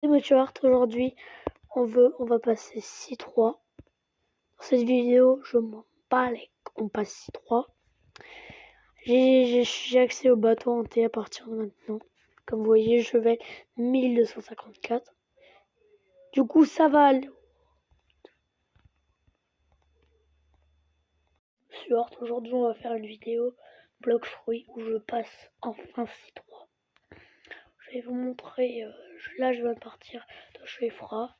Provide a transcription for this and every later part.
Monsieur Hart, aujourd'hui, on va passer 6-3. Dans cette vidéo, je m'en bats les... On passe 6-3. J'ai accès au bateau hanté à partir de maintenant. Comme vous voyez, je vais 1254. Du coup, ça va aller. Monsieur Hart, aujourd'hui, on va faire une vidéo bloc fruit où je passe enfin 6-3. Je vais vous montrer... là, je viens de partir de chez Fra.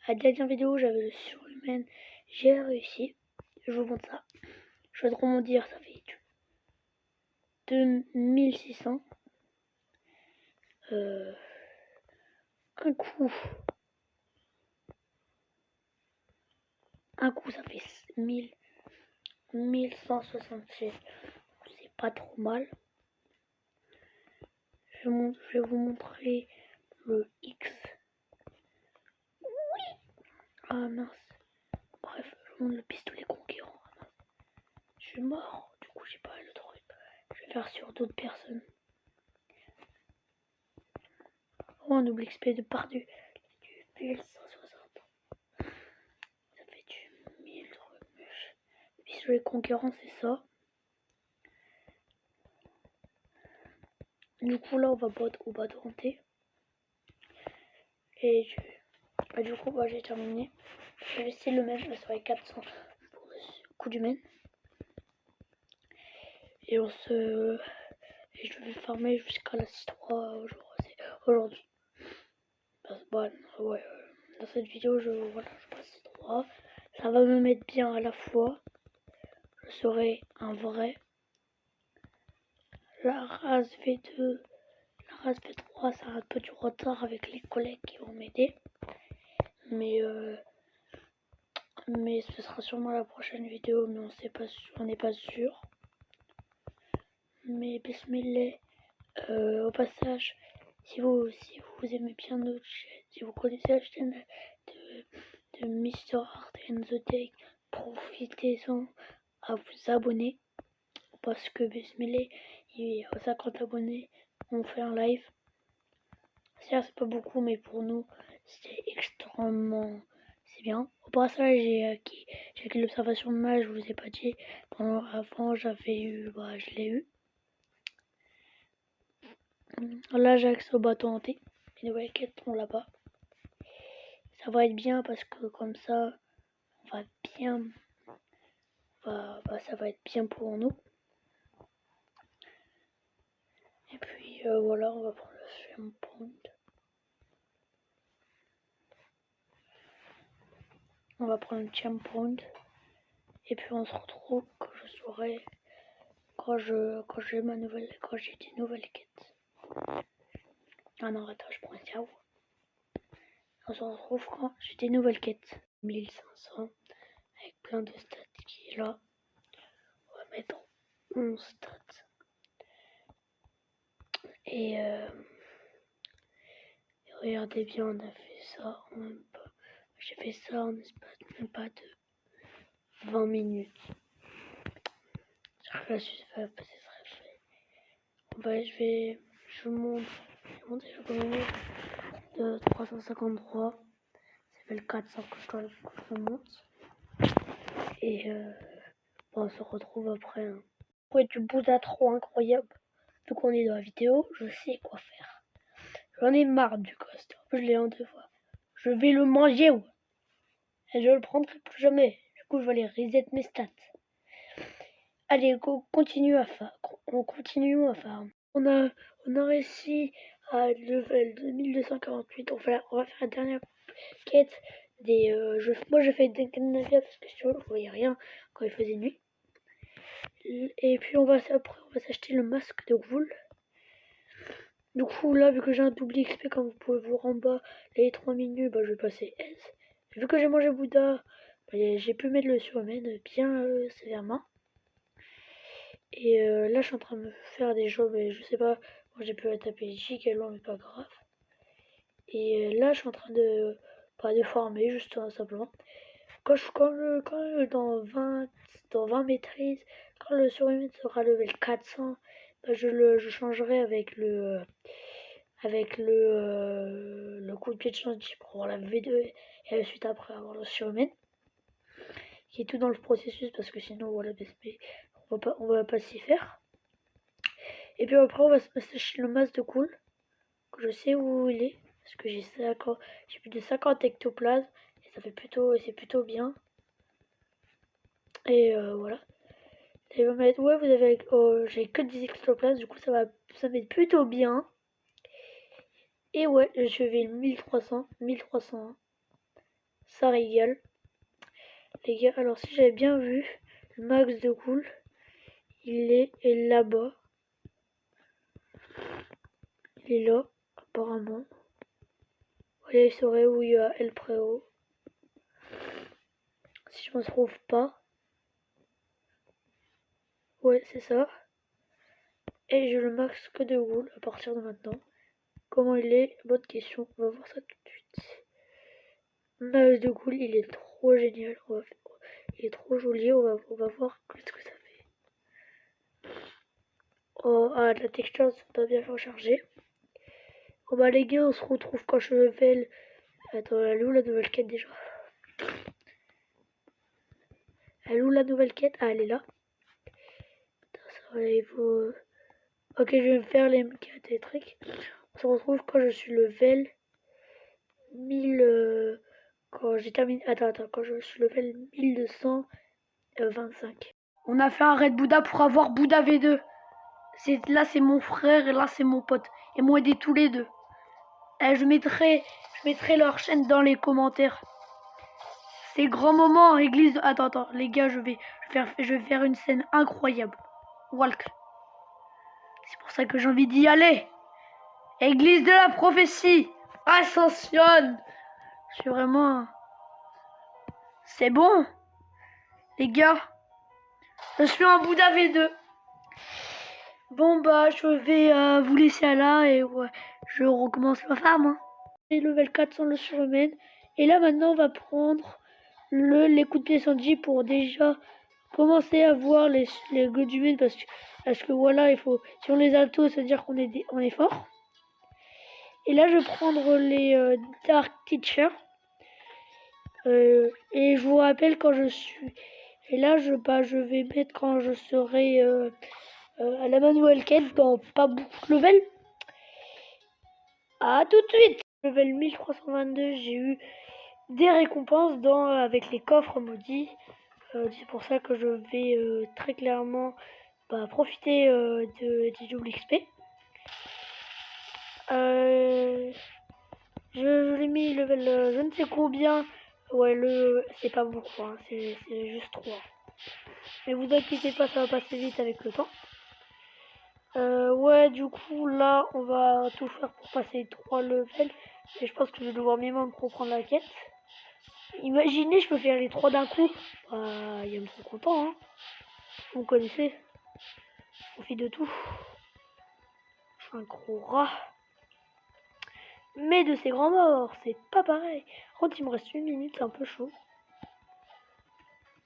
À la dernière vidéo, j'avais le surhumain. J'ai réussi. Je vous montre ça. Je vais te rebondir, ça fait 2600. Un coup, ça fait 1166. C'est pas trop mal. Je vais vous montrer le X. Oui. Ah mince. Bref, je vous montre le pistolet conquérant. Je suis mort. Du coup, j'ai pas le truc. Je vais faire sur d'autres personnes. Oh, un double XP de pardu. Du 1160. Ça fait du 1000. Le pistolet conquérant, c'est ça. Du coup, là, on va au bateau hanté. Et du coup, j'ai terminé. Je vais essayer le même, je serai 400 pour le coup du mène. Et je vais farmer jusqu'à la 6-3 aujourd'hui. Ouais, dans cette vidéo, je passe 6-3. Ça va me mettre bien à la fois. Je serai un vrai. La race V2, la race V3, ça a un peu du retard avec les collègues qui vont m'aider. Mais ce sera sûrement la prochaine vidéo, mais on n'est pas sûr. Mais bismillah, au passage, si vous aimez bien notre chaîne, si vous connaissez la chaîne de Mr. Art and the Take, profitez-en à vous abonner. Parce que bismillah, il y a 50 abonnés, on fait un live. C'est pas beaucoup, mais pour nous, c'est extrêmement... C'est bien. Au passage, j'ai acquis l'observation de mage, je vous ai pas dit. Avant, j'avais eu... je l'ai eu. Là, j'ai accès au bateau hanté. Les nouvelles quêtes sont là-bas. Ça va être bien parce que comme ça, on va bien... ça va être bien pour nous. Et puis, voilà, on va prendre le Shame Point. On va prendre le Champ Point. Et puis, on se retrouve quand je saurai... Quand j'ai des nouvelles quêtes. Ah non, attends, je prends un ciao. On se retrouve quand j'ai des nouvelles quêtes. 1500 avec plein de stats qui est là. On va mettre 11 stats. Et regardez bien, on a fait ça en même pas. J'ai fait ça en espace même pas de 20 minutes. Là, je vous montre de 353. C'est le 400 que je monte. Et on se retrouve après. Après du Bouddha trop incroyable. Vu qu'on est dans la vidéo, je sais quoi faire. J'en ai marre du ghost. En plus, je l'ai en 2 fois. Je vais le manger, ouais. Et je le prendrai plus jamais. Du coup, je vais aller reset mes stats. Allez, on continue à farm. On a réussi à level 2248. On va faire la dernière quête des... moi, je fais des Navia parce que sur je voyais rien quand il faisait nuit. Et puis, après, on va s'acheter le masque de Ghoul. Du coup, là, vu que j'ai un double XP, comme vous pouvez voir en bas, les 3 minutes, je vais passer S. Vu que j'ai mangé Bouddha, j'ai pu mettre le surhumain bien sévèrement. Et là, je suis en train de me faire des jobs, et je sais pas, moi j'ai pu taper giga loin, mais pas grave. Et là, je suis en train de, de farmer, juste simplement. Dans 20 maîtrises, quand le surhumain sera level 400, je changerai avec le avec le coup de pied de Shanji pour avoir la V2 et ensuite après avoir le surhumain. Qui est tout dans le processus parce que sinon voilà on va pas s'y faire. Et puis après on va se passer le masque de cool. Que je sais où il est. Parce que j'ai plus de 50 ectoplasmes. Et ça fait c'est plutôt bien. Et voilà. Et va mettre, ouais, vous avez, j'ai que 10 ectoplasmes, du coup ça m'aide plutôt bien. Et ouais, je vais le 1301. Ça régale. Les gars, alors si j'avais bien vu, le max de cool, il est là-bas. Il est là, apparemment. Voilà, il saurait où il y a El Preo. Si je me trouve pas. Ouais, c'est ça. Et je le max que de Ghoul à partir de maintenant. Comment il est? Bonne question. On va voir ça tout de suite. Max de Ghoul, il est trop génial. Il est trop joli. On va voir ce que ça fait. Oh, ah, la texture, c'est pas bien rechargé. Bon bah les gars, on se retrouve quand je level. Attends, elle est où la nouvelle quête déjà? Elle est où la nouvelle quête? Ah, elle est là. Putain, ça va, il faut... Ok, je vais me faire les quêtes et trucs. On se retrouve quand je suis level 1000... quand j'ai terminé... Attends, quand je suis level 1225. On a fait un raid Bouddha pour avoir Bouddha V2. Là, c'est mon frère et là, c'est mon pote. Ils m'ont aidé tous les deux. Et je mettrai leur chaîne dans les commentaires. C'est grand moment, église... Attends, les gars, je vais faire une scène incroyable. Walk. C'est pour ça que j'ai envie d'y aller. Église de la prophétie. Ascensionne. Je suis vraiment... C'est bon. Les gars. Je suis un Bouddha V2. Bon bah, je vais vous laisser là et ouais, je recommence ma farm. Hein. Et level 400 le surhumain. Et là maintenant, on va prendre les coups de pied Sanji pour déjà commencer à voir les Godumines parce que voilà, il faut, si on les a tous, ça veut dire qu'on est fort. Et là, je vais prendre les Dark Teacher. Et je vous rappelle quand je suis... Et là, je vais mettre quand je serai à la manual quête dans pas beaucoup de level. À tout de suite. Level 1322, j'ai eu des récompenses avec les coffres maudits. C'est pour ça que je vais très clairement profiter des double XP. Je l'ai mis level je ne sais combien. Ouais, c'est pas beaucoup, hein, c'est juste 3. Mais vous inquiétez pas, ça va passer vite avec le temps. Ouais, du coup, là, on va tout faire pour passer 3 levels. Et je pense que je vais devoir minimum pour prendre la quête. Imaginez, je peux faire les 3 d'un coup. Bah, il y a me trop content, hein. Vous connaissez. On fait de tout. Je suis un gros rat. Mais de ces grands morts, c'est pas pareil. Par contre, il me reste 1 minute, c'est un peu chaud.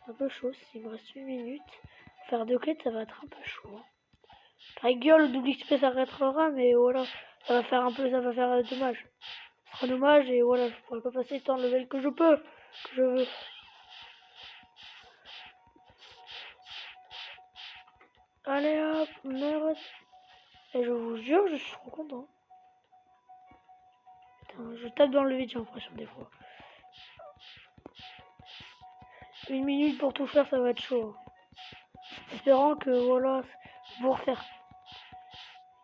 Un peu chaud, s'il me reste 1 minute. Faire 2 quêtes, ça va être un peu chaud. La gueule, le double XP s'arrêtera, mais voilà, ça va faire dommage. Ce sera dommage et voilà, je pourrais pas passer tant de level que je veux. Allez hop, merde. Et je vous jure, je suis trop content. Putain, je tape dans le vide, j'ai l'impression des fois. 1 minute pour tout faire, ça va être chaud. Espérant que voilà, vous refaire.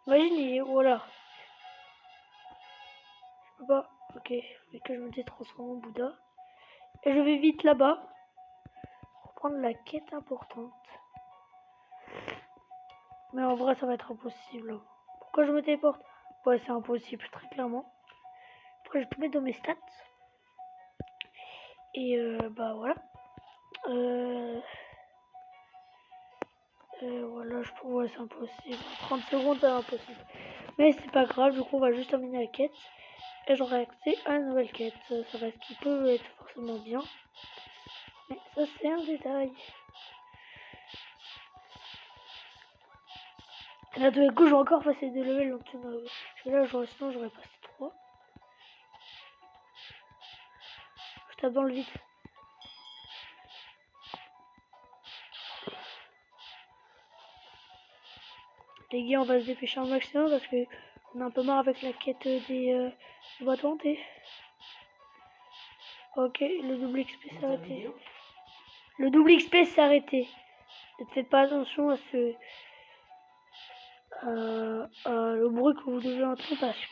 Imaginez, voilà. Je peux pas. Ok, mais que je me détransforme en Bouddha. Et je vais vite là-bas. Pour prendre la quête importante. Mais en vrai, ça va être impossible. Pourquoi je me téléporte? Ouais, c'est impossible, très clairement. Après, je peux mettre dans mes stats. Et bah voilà. Voilà, ouais, c'est impossible. 30 secondes, c'est impossible. Mais c'est pas grave, du coup, on va juste terminer la quête. Et j'aurai accès à la nouvelle quête. Ça va, ce qui peut être forcément bien. Mais ça, c'est un détail. Et là, tous les coups, je vais encore passer des levels. Donc, là, sinon, j'aurais passé 3. Je tape dans le vide. Les gars, on va se dépêcher un maximum parce que on a un peu marre avec la quête des boîtes hantées. Ok, le double XP s'est arrêté. Le double XP s'est arrêté. Ne faites pas attention à ce le bruit que vous devez entendre parce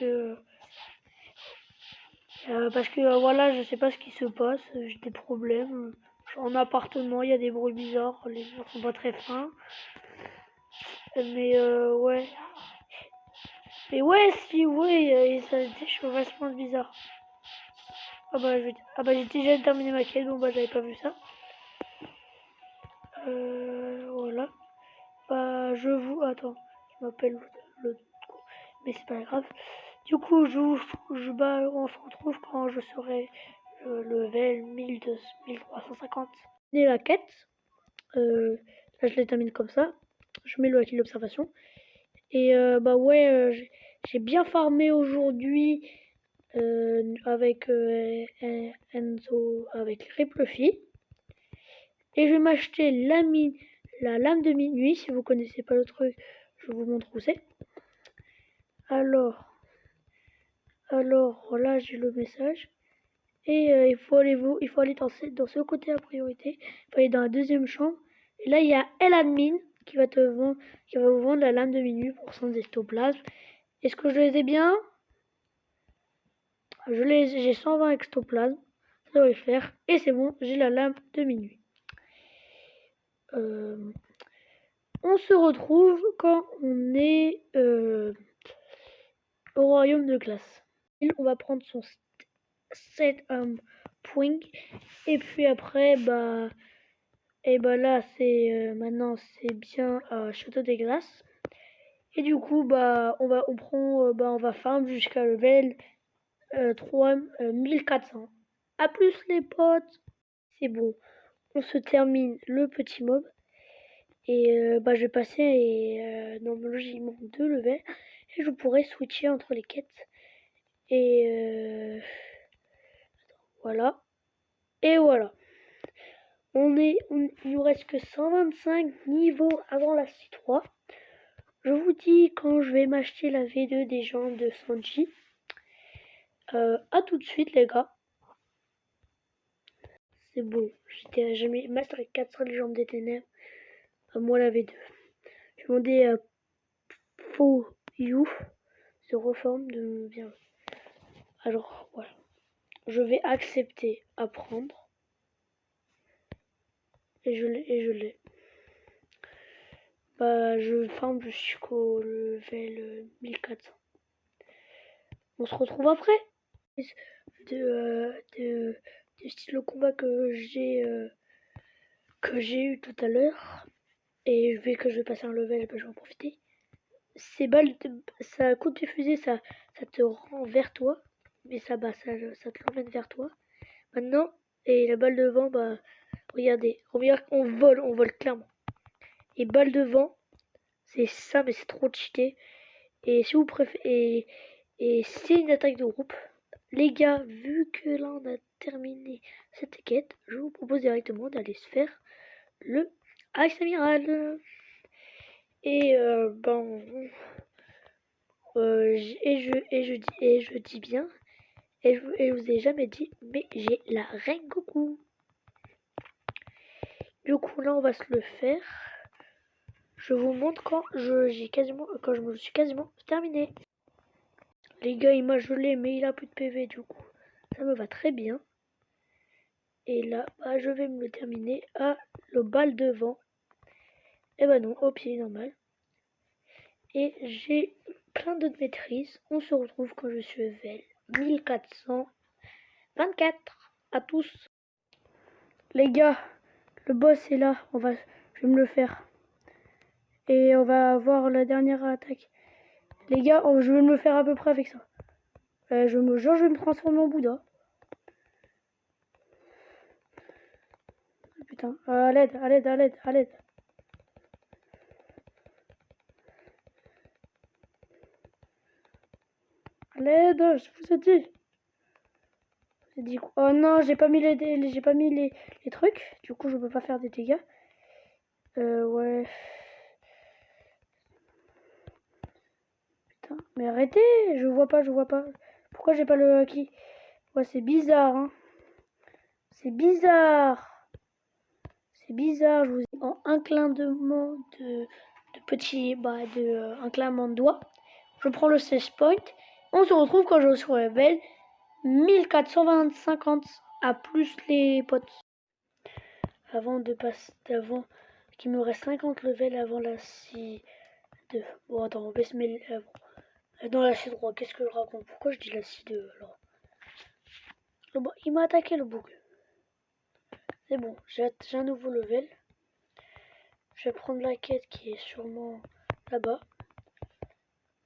que voilà, je sais pas ce qui se passe, j'ai des problèmes. En appartement, il y a des bruits bizarres, les murs sont pas très fins. Mais ouais. Mais ouais, si, ouais, ça des choses vachement bizarres. Ah bah j'ai déjà terminé ma quête, bon bah j'avais pas vu ça. Voilà. Bah attends, je m'appelle le... Mais c'est pas grave. Du coup, on se retrouve quand je serai level 1350. Et la quête, là je les termine comme ça. Je mets le acquis d'observation. Et bah ouais, j'ai bien farmé aujourd'hui avec Enzo, avec Ripluffy. Et je vais m'acheter la lame de minuit. Si vous connaissez pas le truc, je vous montre où c'est. Alors là j'ai le message. Et il faut aller dans ce côté à priorité. Il faut aller dans la deuxième chambre. Et là il y a Eladmin qui va vous vendre la lame de minuit pour 100 ectoplasmes. Est-ce que je les ai bien? J'ai 120 ectoplasmes. Ça va le faire. Et c'est bon, j'ai la lame de minuit. On se retrouve quand on est au royaume de glace. On va prendre son set point. Et puis après, bah là, maintenant c'est bien Château des Glaces. Et du coup, bah on va farm jusqu'à level 1400. A plus les potes. C'est bon. On se termine le petit mob. Et bah je vais passer logiquement 2 levels. Et je pourrais switcher entre les quêtes. Et voilà. Et voilà. Il nous reste que 125 niveaux avant la C3. Je vous dis quand je vais m'acheter la V2 des gens de Sanji. A tout de suite les gars. C'est bon. J'étais jamais Master 4 légendes des ténèbres. À moi la V2. Je vais demander à For You se reforme de bien. Alors voilà. Je vais accepter à prendre. Et je l'ai. Bah je farm jusqu'au level 1400. On se retrouve après. De style de combat que j'ai eu tout à l'heure. Et vu que je vais passer un level, bah, je vais en profiter. Ces balles, ça coup de fusée, ça te rend vers toi. Mais ça te l'emmène vers toi. Maintenant, et la balle de vent, bah regardez, on vole clairement. Et balle de vent, c'est ça, mais c'est trop cheaté. Et si vous préférez, et c'est une attaque de groupe. Les gars, vu que là on a terminé cette quête, je vous propose directement d'aller se faire le Axe Amiral. Et je dis bien, et je vous ai jamais dit, mais j'ai la Rengoku. Du coup là on va se le faire. Je vous montre quand je me suis quasiment terminé. Les gars, il m'a gelé, mais il a plus de PV du coup. Ça me va très bien. Et là, bah, je vais me le terminer à le balle devant. Et bah non, au pied normal. Et j'ai plein d'autres maîtrises. On se retrouve quand je suis level 1424. À tous. Les gars, le boss est là. Je vais me le faire. Et on va voir la dernière attaque. Les gars, je vais me le faire à peu près avec ça. Je vais me transformer en Bouddha. Putain, à l'aide. À l'aide, je vous ai dit. J'ai dit quoi? Oh non, j'ai pas mis les trucs. Du coup, je peux pas faire des dégâts. Ouais. Putain, mais arrêtez, je vois pas. Pourquoi j'ai pas le qui? Ouais, c'est bizarre, hein. C'est bizarre. C'est bizarre, je vous dis. En un clinement de petit, un clinement de doigt, je prends le 16 point. On se retrouve quand je suis rebelle. 1450 à plus les potes. Avant qu'il me reste 50 levels avant la scie de... Bon, attends, on baisse mes... dans la scie droit, qu'est-ce que je raconte? Pourquoi je dis la scie 2 alors? Il m'a attaqué le bouc. C'est bon, j'ai un nouveau level. Je vais prendre la quête qui est sûrement là-bas.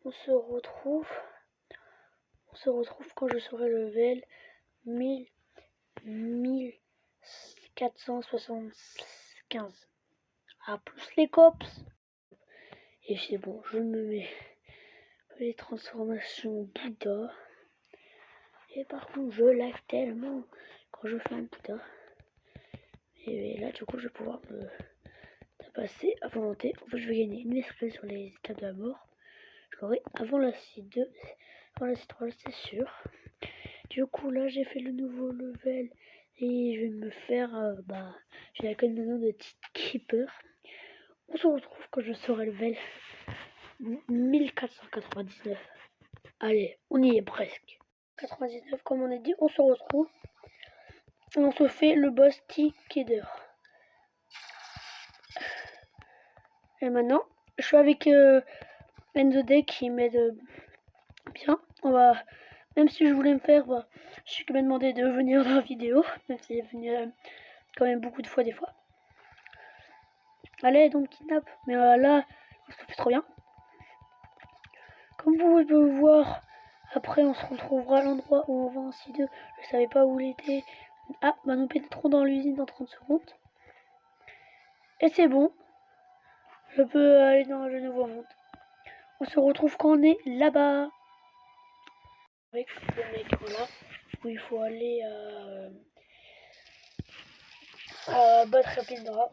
On se retrouve quand je serai level 1475. Ah, plus les cops. Et c'est bon, je me mets les transformations Bouddha. Et par contre, je lag tellement quand je fais un Bouddha. Et là, du coup, je vais pouvoir me passer à volonté. En fait, je vais gagner une esclave sur les étapes de la mort. Je l'aurai avant la C2, avant la C3, c'est sûr. Du coup, là, j'ai fait le nouveau level. Et je vais me faire, j'ai la code maintenant de Keeper. On se retrouve quand je serai level 1499. Allez, on y est presque. 99, comme on a dit, on se retrouve. Et on se fait le boss T-Kidder. Et maintenant, je suis avec Enzo Deck qui m'aide bien. Même si je voulais me faire, je suis quand même demandé de venir dans la vidéo. Même s'il est venu quand même beaucoup de fois des fois. Allez, donc kidnap. Mais là, on se fait trop bien. Comme vous pouvez le voir, après on se retrouvera à l'endroit où on va en C2. Je savais pas où il était. Ah, nous pénétrons dans l'usine dans 30 secondes. Et c'est bon. Je peux aller dans le nouveau monde. On se retrouve quand on est là-bas. Avec le mec, voilà. Où il faut aller à battre Rapidra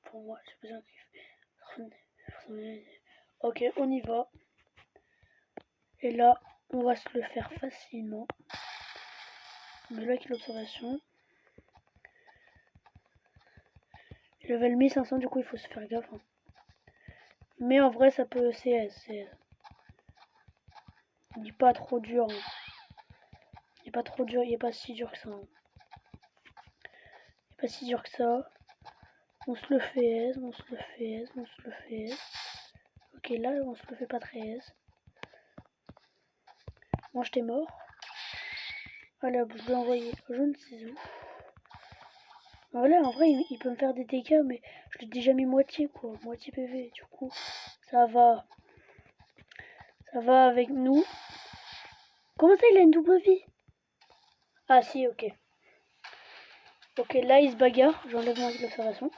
pour moi. J'ai besoin de... Ok, on y va. Et là, on va se le faire facilement. Mais là, qui l'observation. Level 1500, du coup, il faut se faire gaffe. Hein. Mais en vrai, ça peut CS. Il n'est pas trop dur. Hein. Il n'est pas trop dur, il n'est pas si dur que ça. Hein. Il n'est pas si dur que ça. On se le fait aise, on se le fait aise, on se le fait aise. Ok, là, on se le fait pas très aise. Moi, j'étais mort. Allez, hop, je vais envoyer. Je ne sais où. Voilà, en vrai, il peut me faire des dégâts, mais je l'ai déjà mis moitié, quoi. Moitié PV. Du coup, ça va. Ça va avec nous. Comment ça, il a une double vie? Ah, si, ok. Ok, là, il se bagarre. J'enlève mon observation.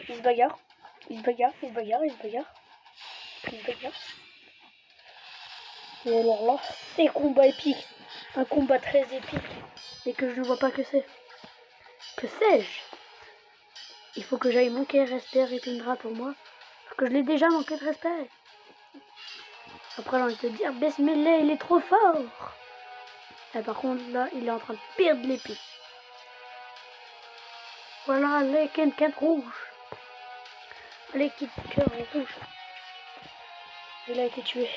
Il se bagarre. Il se bagarre, il se bagarre, il se bagarre. Il se bagarre. Et alors là, c'est combat épique. Un combat très épique. Mais que je ne vois pas que c'est. Que sais-je? Il faut que j'aille manquer respect à Répindra pour moi. Parce que je l'ai déjà manqué de respect. Après, j'ai envie de te dire, Besmele, il est trop fort. Et par contre, là, il est en train de perdre l'épée. Voilà, les quêtes rouges. Les cœurs rouges. Il a été tué.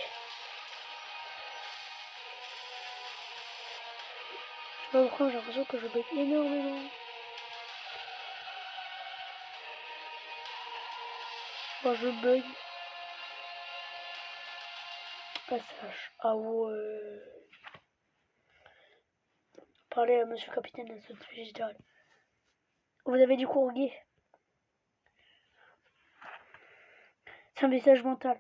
Je sais pas pourquoi, j'ai l'impression que je bug énormément. Bon, je bug. Passage. Ah ouais. Parlez à monsieur capitaine de la zone végétale. Vous avez du courrier. C'est un message mental.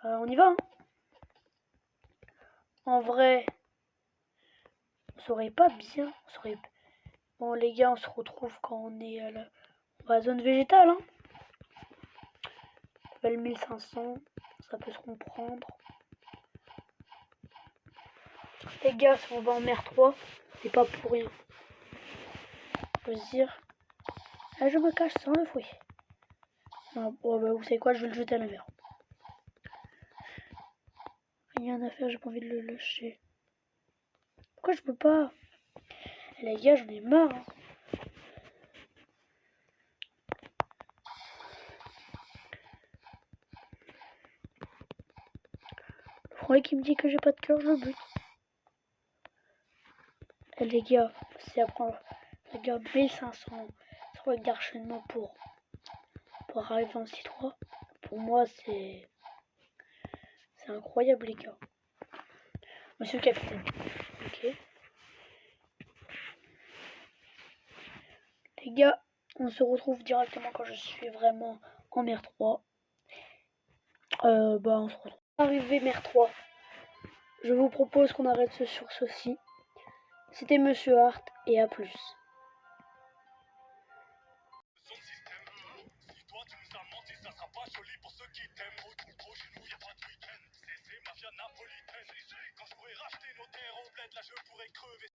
On y va, hein. En vrai, on serait pas bien. Bon, les gars, on se retrouve quand on est à la zone végétale. Hein. Level 1500. ça peut se comprendre. Les gars, si on va en mer 3, c'est pas pour rien. Je peux se dire, ah, je me cache sans le fouet. Ah, bon, bah, vous savez quoi, je vais le jeter à la mer. Rien à faire, j'ai pas envie de le lâcher. Pourquoi je peux pas? Les gars, j'en ai marre. Hein. Le premier qui me dit que j'ai pas de cœur, je le bute. Et les gars, c'est à prendre. Les gars, 1500 d'enchaînement pour arriver en C3. Pour moi, c'est incroyable, les gars. Monsieur le capitaine. Ok. Les gars, on se retrouve directement quand je suis vraiment en mer 3. On se retrouve. Arrivé mer 3. Je vous propose qu'on arrête sur ceci. C'était Monsieur Hart et à plus. Napolitaine. Quand je pourrais racheter nos terres au bled, là je pourrais crever.